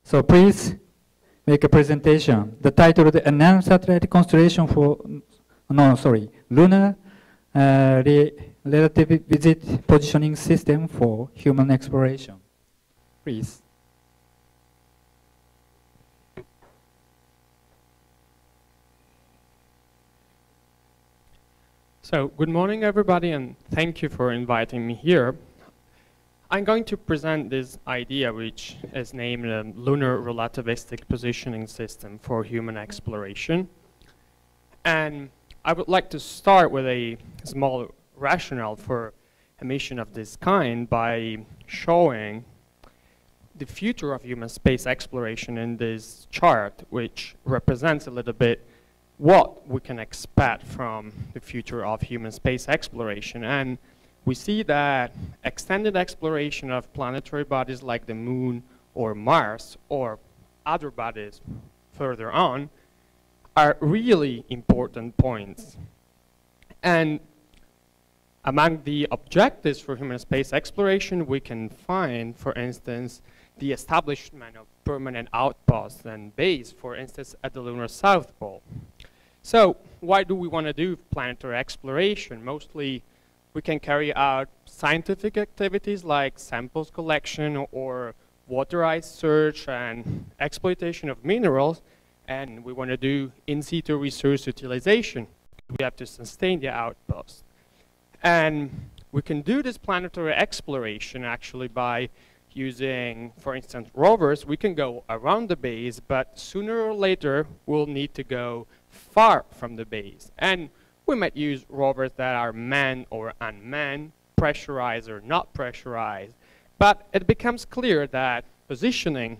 So please make a presentation. The title is Non-Satellite Constellation for, Lunar Relativistic Positioning System for Human Exploration. Please. So, good morning everybody, and thank you for inviting me here. I'm going to present this idea, which is named Lunar Relativistic Positioning System for Human Exploration. And I would like to start with a small rationale for a mission of this kind by showing the future of human space exploration in this chart, which represents a little bit what we can expect from the future of human space exploration. And we see that extended exploration of planetary bodies like the Moon or Mars or other bodies further on are really important points. And among the objectives for human space exploration, we can find, for instance, the establishment of permanent outposts and bases, for instance, at the lunar South Pole. So why do we want to do planetary exploration? Mostly we can carry out scientific activities like samples collection or water ice search and exploitation of minerals, and we want to do in situ resource utilization. We have to sustain the outpost. And we can do this planetary exploration actually by using, for instance, rovers. We can go around the base, but sooner or later we'll need to go far from the base. And we might use rovers that are manned or unmanned, pressurized or not pressurized. But it becomes clear that positioning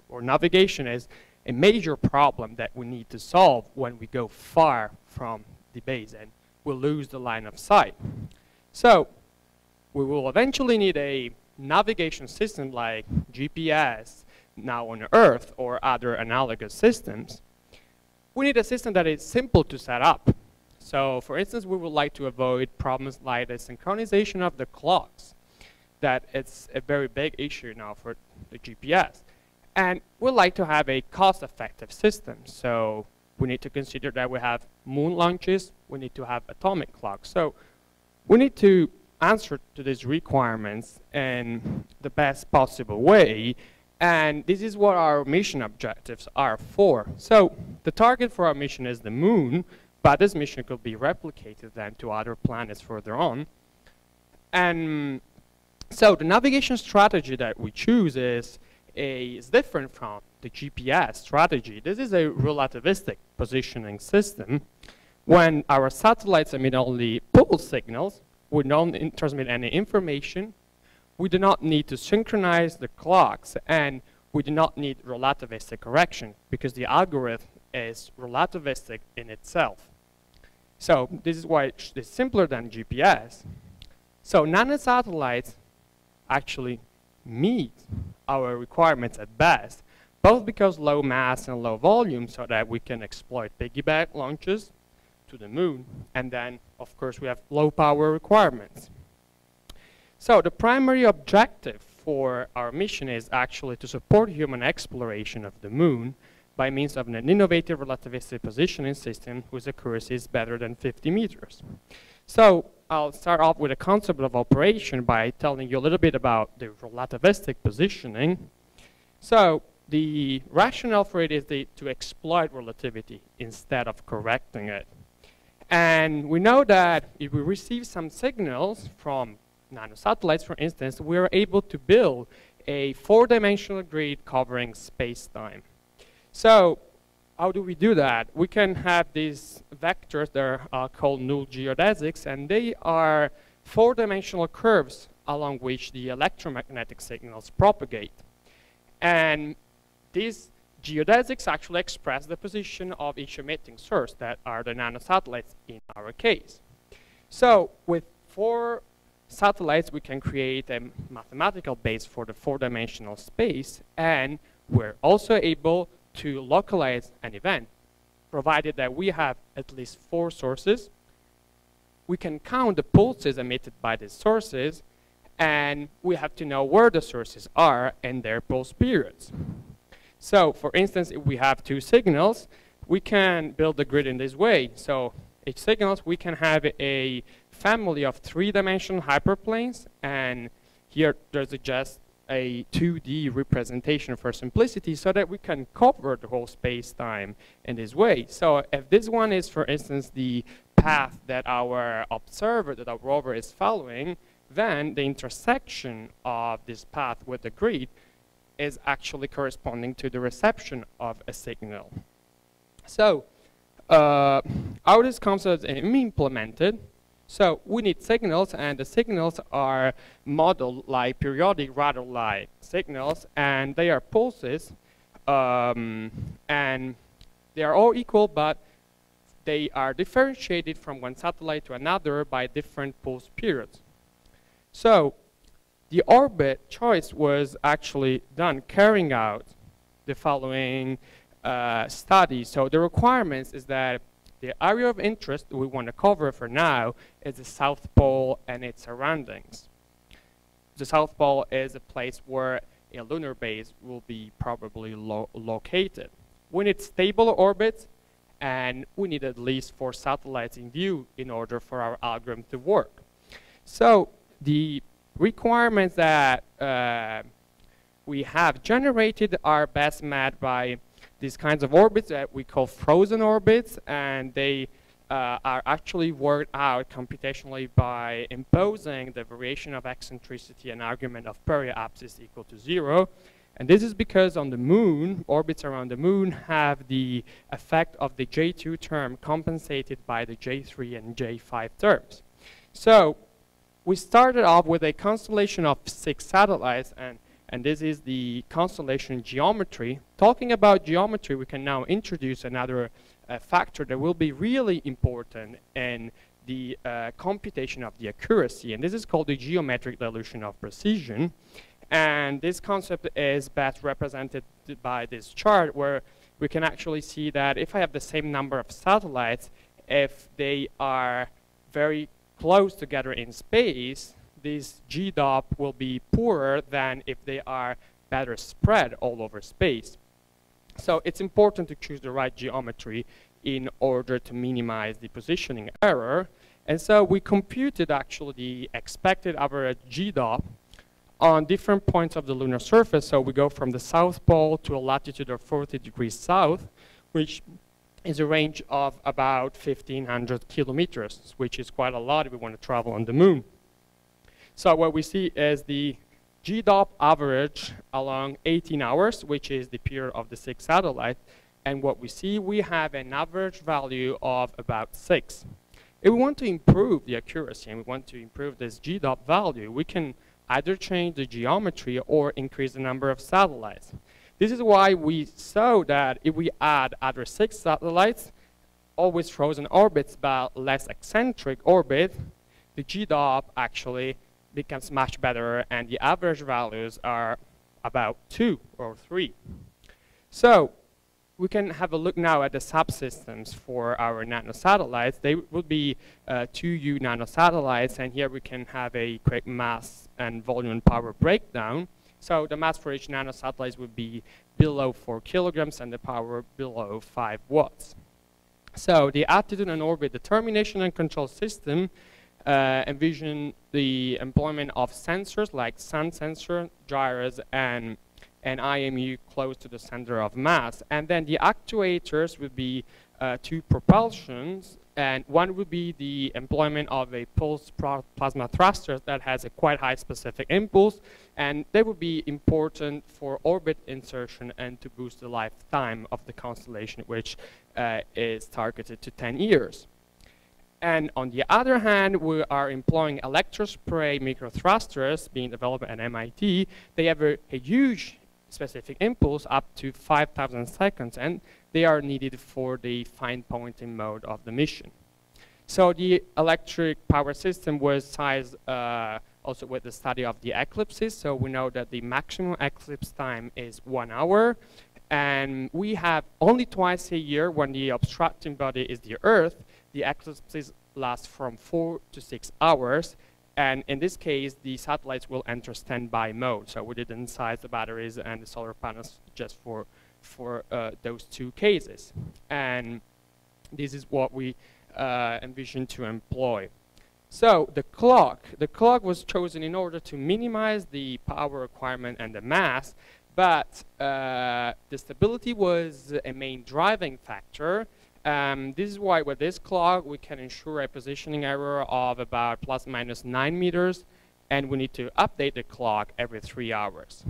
or navigation is a major problem that we need to solve when we go far from the base and we'll lose the line of sight. So we will eventually need a navigation system like GPS now on Earth or other analogous systems. We need a system that is simple to set up. So for instance, we would like to avoid problems like the synchronization of the clocks. That it's a very big issue now for the GPS. And we'd like to have a cost-effective system. So we need to consider that we have moon launches, we need to have atomic clocks. So we need to answer to these requirements in the best possible way. And this is what our mission objectives are for. So the target for our mission is the moon, but this mission could be replicated then to other planets further on. And so the navigation strategy that we choose is different from the GPS strategy. This is a relativistic positioning system. When our satellites emit only pulse signals, we don't transmit any information. We do not need to synchronize the clocks, and we do not need relativistic correction because the algorithm is relativistic in itself. So this is why it's simpler than GPS. So nanosatellites actually meet our requirements at best, both because low mass and low volume so that we can exploit piggyback launches to the moon, and then of course we have low power requirements. So the primary objective for our mission is actually to support human exploration of the moon by means of an innovative relativistic positioning system whose accuracy is better than 50 meters. So I'll start off with a concept of operation by telling you a little bit about the relativistic positioning. So the rationale for it is to exploit relativity instead of correcting it. And we know that if we receive some signals from nanosatellites, for instance, we are able to build a four-dimensional grid covering space-time. So how do we do that? We can have these vectors that are called null geodesics, and they are four-dimensional curves along which the electromagnetic signals propagate. And these geodesics actually express the position of each emitting source that are the nanosatellites in our case. So with four satellites, we can create a mathematical base for the four-dimensional space, and we're also able to localize an event, provided that we have at least four sources. We can count the pulses emitted by these sources, and we have to know where the sources are and their pulse periods. So, for instance, if we have two signals, we can build the grid in this way. So, each signals, we can have a family of three-dimensional hyperplanes, and here there's just a 2D representation for simplicity so that we can cover the whole space-time in this way. So if this one is, for instance, the path that our observer, that our rover is following, then the intersection of this path with the grid is actually corresponding to the reception of a signal. So how this concept is implemented, so we need signals, and the signals are modeled like periodic radar-like signals, and they are pulses, and they are all equal, but they are differentiated from one satellite to another by different pulse periods. So the orbit choice was actually done carrying out the following study. So the requirements is that the area of interest we want to cover for now is the South Pole and its surroundings. The South Pole is a place where a lunar base will be probably located. We need stable orbits, and we need at least 4 satellites in view in order for our algorithm to work. So the requirements that we have generated are best met by these kinds of orbits that we call frozen orbits, and they are actually worked out computationally by imposing the variation of eccentricity and argument of periapsis equal to 0. And this is because on the moon, orbits around the moon have the effect of the J2 term compensated by the J3 and J5 terms. So we started off with a constellation of 6 satellites, and this is the constellation geometry. Talking about geometry, we can now introduce another factor that will be really important in the computation of the accuracy, and this is called the geometric dilution of precision. And this concept is best represented by this chart, where we can actually see that if I have the same number of satellites, if they are very close together in space, this GDOP will be poorer than if they are better spread all over space. So it's important to choose the right geometry in order to minimize the positioning error. And so we computed actually the expected average GDOP on different points of the lunar surface. So we go from the South Pole to a latitude of 40 degrees south, which is a range of about 1,500 kilometers, which is quite a lot if we want to travel on the moon. So what we see is the GDOP average along 18 hours, which is the period of the 6 satellites. And what we see, we have an average value of about 6. If we want to improve the accuracy and we want to improve this GDOP value, we can either change the geometry or increase the number of satellites. This is why we saw that if we add other 6 satellites, always frozen orbits but less eccentric orbit, the GDOP actually becomes much better, and the average values are about 2 or 3. So we can have a look now at the subsystems for our nanosatellites. They would be 2U nanosatellites, and here we can have a quick mass and volume and power breakdown. So the mass for each nanosatellite would be below 4 kilograms and the power below 5 watts. So the attitude and orbit determination and control system envision the employment of sensors like sun sensor, gyros, and IMU close to the center of mass. And then the actuators would be 2 propulsions, and one would be the employment of a pulse plasma thruster that has a quite high specific impulse, and they would be important for orbit insertion and to boost the lifetime of the constellation, which is targeted to 10 years. And on the other hand, we are employing electrospray microthrusters being developed at MIT. They have a huge specific impulse up to 5,000 seconds, and they are needed for the fine pointing mode of the mission. So the electric power system was sized also with the study of the eclipses. So we know that the maximum eclipse time is 1 hour, and we have only twice a year when the obstructing body is the Earth. The eclipses last from 4 to 6 hours, and in this case, the satellites will enter standby mode. So we didn't size the batteries and the solar panels just for for those two cases. And this is what we envision to employ. So the clock was chosen in order to minimize the power requirement and the mass, but the stability was a main driving factor. This is why with this clock we can ensure a positioning error of about ±9 meters, and we need to update the clock every 3 hours.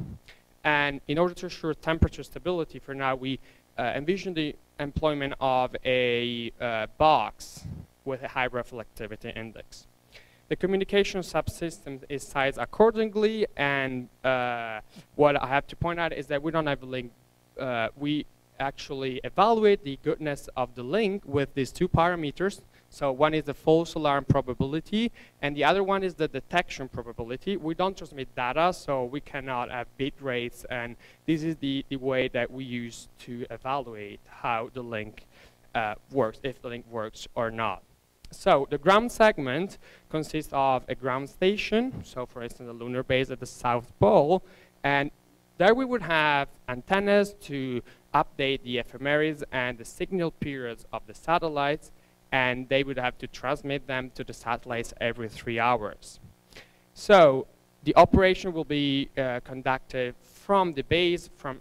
And in order to ensure temperature stability, for now we envision the employment of a box with a high reflectivity index. The communication subsystem is sized accordingly, and what I have to point out is that we don't have a link. We actually evaluate the goodness of the link with these two parameters. So one is the false alarm probability, and the other one is the detection probability. We don't transmit data, so we cannot have bit rates, and this is the way that we use to evaluate how the link works, if the link works or not. So the ground segment consists of a ground station, so for instance a lunar base at the South Pole, and there we would have antennas to update the ephemeris and the signal periods of the satellites, and they would have to transmit them to the satellites every 3 hours. So the operation will be conducted from the base, from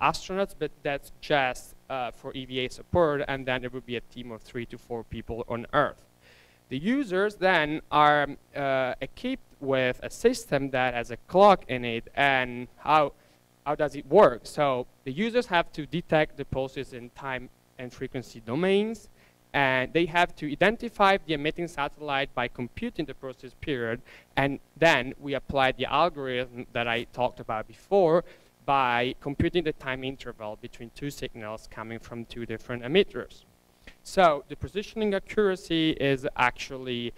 astronauts, but that's just for EVA support, and then there will be a team of 3 to 4 people on Earth. The users then are equipped with a system that has a clock in it, and how does it work? So the users have to detect the pulses in time and frequency domains, and they have to identify the emitting satellite by computing the process period, and then we apply the algorithm that I talked about before by computing the time interval between two signals coming from two different emitters. So the positioning accuracy is actually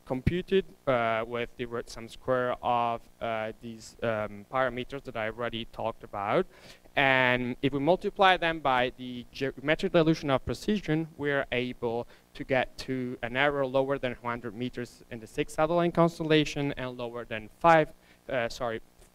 computed with the root sum square of these parameters that I already talked about. And if we multiply them by the geometric dilution of precision, we're able to get to an error lower than 100 meters in the 6 satellite constellation and lower than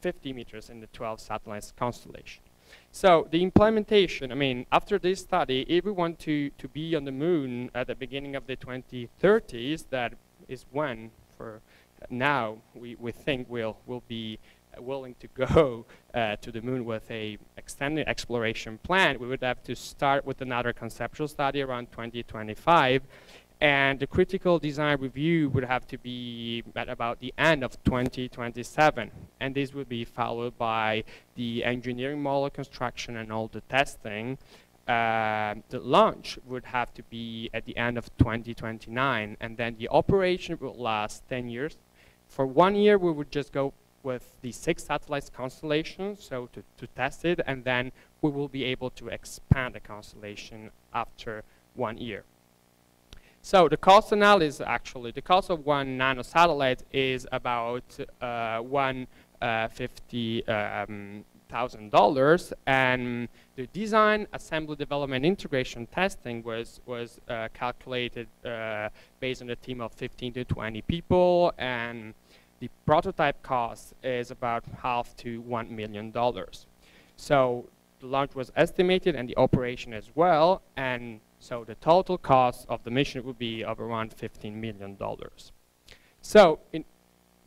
50 meters in the 12 satellites constellation. So the implementation, I mean, after this study, if we want to be on the moon at the beginning of the 2030s, that is when, for now, we think we'll be willing to go to the moon with a extended exploration plan, we would have to start with another conceptual study around 2025, and the critical design review would have to be at about the end of 2027, and this would be followed by the engineering model construction and all the testing. The launch would have to be at the end of 2029, and then the operation will last 10 years. For 1 year, we would just go with the 6 satellites constellation, so to test it, and then we will be able to expand the constellation after 1 year. So the cost analysis, actually, the cost of one nanosatellite is about $150,000, and the design, assembly, development, integration, testing was calculated based on a team of 15 to 20 people, and the prototype cost is about half to $1 million. So the launch was estimated and the operation as well, and so the total cost of the mission would be of around $15 million. So in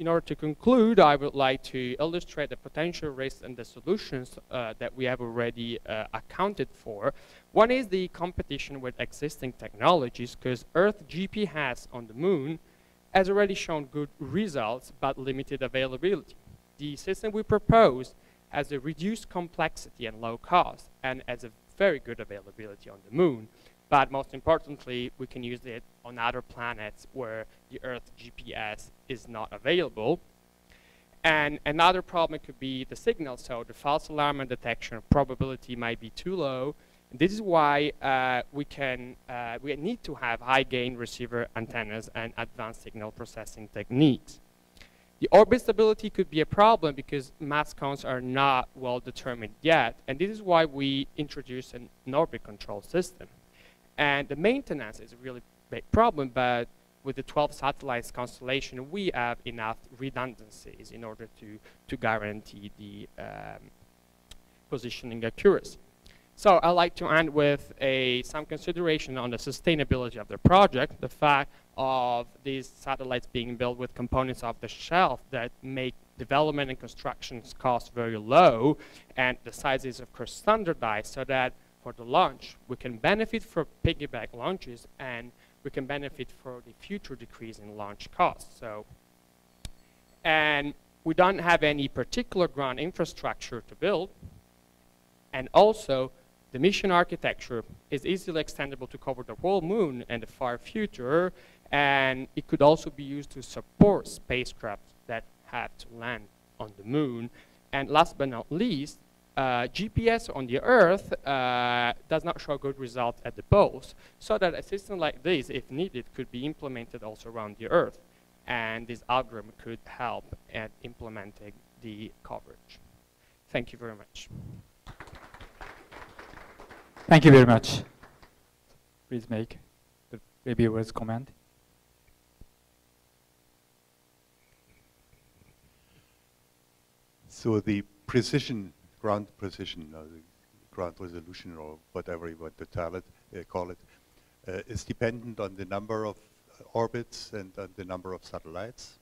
order to conclude, I would like to illustrate the potential risks and the solutions that we have already accounted for. One is the competition with existing technologies, because Earth GPS on the moon has already shown good results, but limited availability. The system we propose has a reduced complexity and low cost, and has a very good availability on the moon. But most importantly, we can use it on other planets where the Earth GPS is not available. And another problem could be the signal. So the false alarm and detection probability might be too low. And this is why we need to have high gain receiver antennas and advanced signal processing techniques. The orbit stability could be a problem because mass counts are not well determined yet. And this is why we introduced an orbit control system. And the maintenance is a really big problem, but with the 12 satellites constellation, we have enough redundancies in order to guarantee the positioning accuracy. So I'd like to end with some consideration on the sustainability of the project, the fact of these satellites being built with components off the shelf that make development and construction costs very low, and the size is of course standardized so that for the launch we can benefit from piggyback launches and we can benefit for the future decrease in launch costs. So, and we don't have any particular ground infrastructure to build, and also the mission architecture is easily extendable to cover the whole moon and the far future, and it could also be used to support spacecraft that have to land on the moon. And last but not least, GPS on the Earth does not show good results at the poles, so that a system like this, if needed, could be implemented also around the Earth. And this algorithm could help at implementing the coverage. Thank you very much. Thank you very much. Please make the reviewer's comment. So the precision, ground precision, the ground resolution, or whatever you want to call it, is dependent on the number of orbits and on the number of satellites.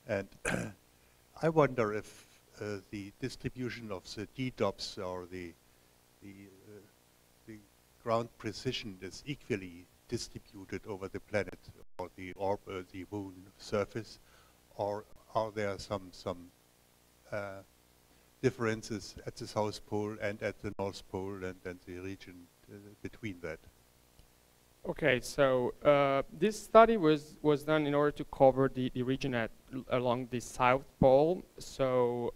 And I wonder if the distribution of the DDOPs or the ground precision is equally distributed over the planet or the moon surface, or are there some differences at the South Pole and at the North Pole and the region between that? Okay, so this study was done in order to cover the region along the South Pole. So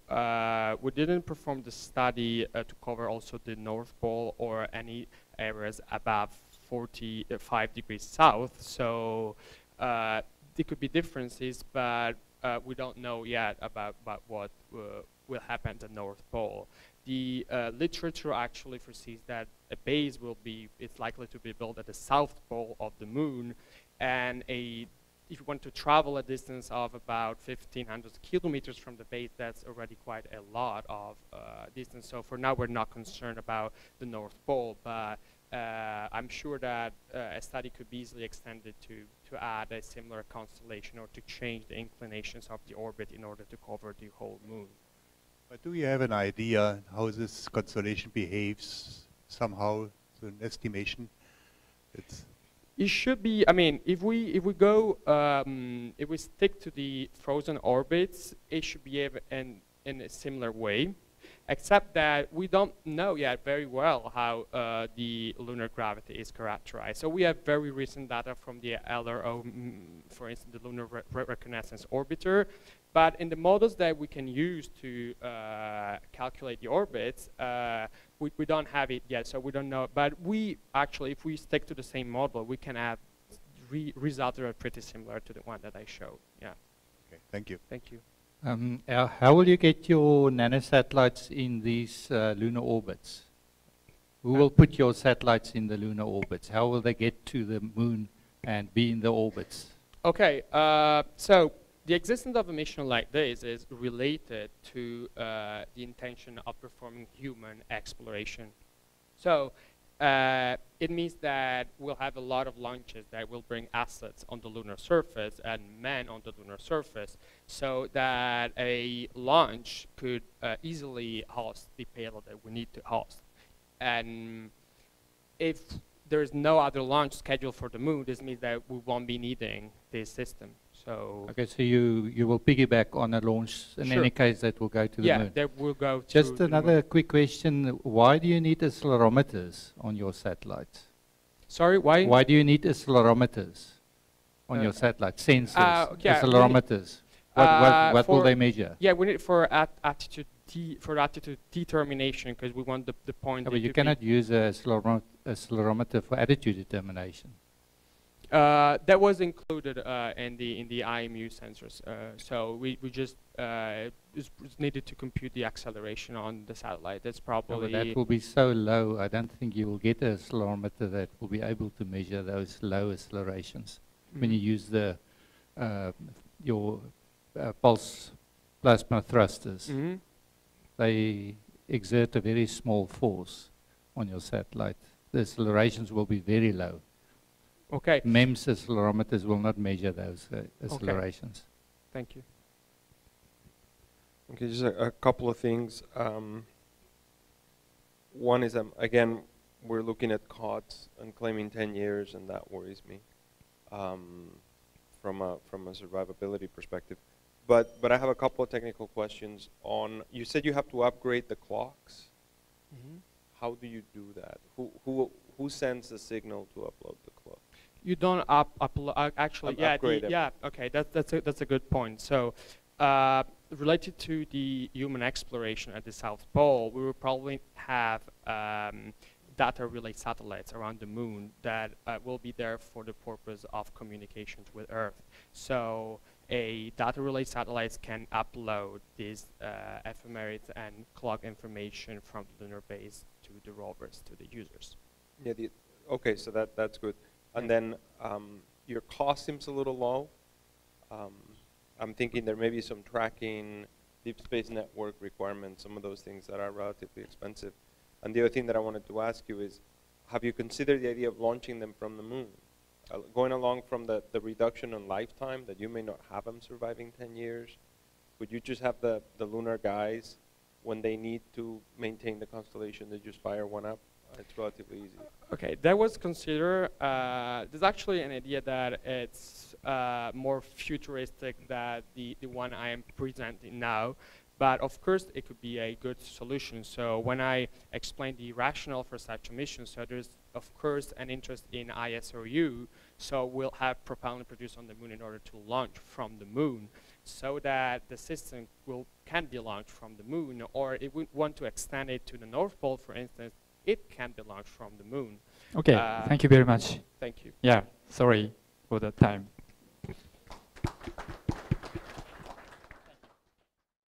we didn't perform the study to cover also the North Pole or any areas above 45 degrees south. So there could be differences, but we don't know yet about what will happen at the North Pole. The literature actually foresees that a base it's likely to be built at the South Pole of the moon, and if you want to travel a distance of about 1,500 kilometers from the base, that's already quite a lot of distance. So for now, we're not concerned about the North Pole, but I'm sure that a study could be easily extended to add a similar constellation or to change the inclinations of the orbit in order to cover the whole moon. But do you have an idea how this constellation behaves somehow, so an estimation? It should be, I mean, if we go, if we stick to the frozen orbits, it should behave in a similar way, except that we don't know yet very well how the lunar gravity is characterized. So we have very recent data from the LRO, for instance, the Lunar Reconnaissance Orbiter, but in the models that we can use to calculate the orbits, we don't have it yet, so we don't know. But we actually, if we stick to the same model, we can have results that are pretty similar to the one that I showed. Yeah. Okay, thank you. Thank you. How will you get your nanosatellites in these lunar orbits? Who will put your satellites in the lunar orbits? How will they get to the moon and be in the orbits? Okay, so the existence of a mission like this is related to the intention of performing human exploration. So it means that we'll have a lot of launches that will bring assets on the lunar surface and men on the lunar surface, so that a launch could easily host the payload that we need to host. And if there's no other launch scheduled for the moon, this means that we won't be needing this system. So okay, so you will piggyback on a launch in sure. any case that will go to the moon. Yeah, that will go to Just the another moon. quick question. Why do you need accelerometers on your satellites? Sorry, why? Why do you need accelerometers on your satellite? Sensors, yeah, accelerometers. What will they measure? Yeah, we need it for attitude determination, because we want the point. But you cannot use a accelerometer for attitude determination. That was included in the IMU sensors. So we just needed to compute the acceleration on the satellite. That's probably... that will be so low, I don't think you will get an accelerometer that will be able to measure those low accelerations. When you use your pulse plasma thrusters. They exert a very small force on your satellite. The accelerations will be very low. Okay. MEMS accelerometers will not measure those accelerations. Thank you. Okay, just a couple of things. One is, again, we're looking at COTS and claiming 10 years, and that worries me from a survivability perspective. But I have a couple of technical questions on, you said you have to upgrade the clocks. Mm-hmm. How do you do that? Who sends the signal to upload the clock? You don't upload, actually, okay, that's a good point. So, related to the human exploration at the South Pole, we will probably have data relay satellites around the moon that will be there for the purpose of communications with Earth. So a data relay satellites can upload these ephemeris and clock information from the lunar base to the rovers, to the users. Yeah, okay, so that's good. And then your cost seems a little low. I'm thinking there may be some tracking, deep space network requirements, some of those things that are relatively expensive. And the other thing that I wanted to ask you is, have you considered the idea of launching them from the moon? Going along from the reduction in lifetime, that you may not have them surviving 10 years, would you just have the lunar guys, when they need to maintain the constellation, they just fire one up? It's relatively easy. Okay, that was considered, there's actually an idea that it's more futuristic than the one I am presenting now. But of course, it could be a good solution. So when I explain the rationale for such a mission, so there's of course an interest in ISRU. So we'll have propellant produced on the moon in order to launch from the moon, so that the system can be launched from the moon, or if we want to extend it to the North Pole, for instance, it can be launched from the moon. Okay, thank you very much. Thank you. Yeah, sorry for the time.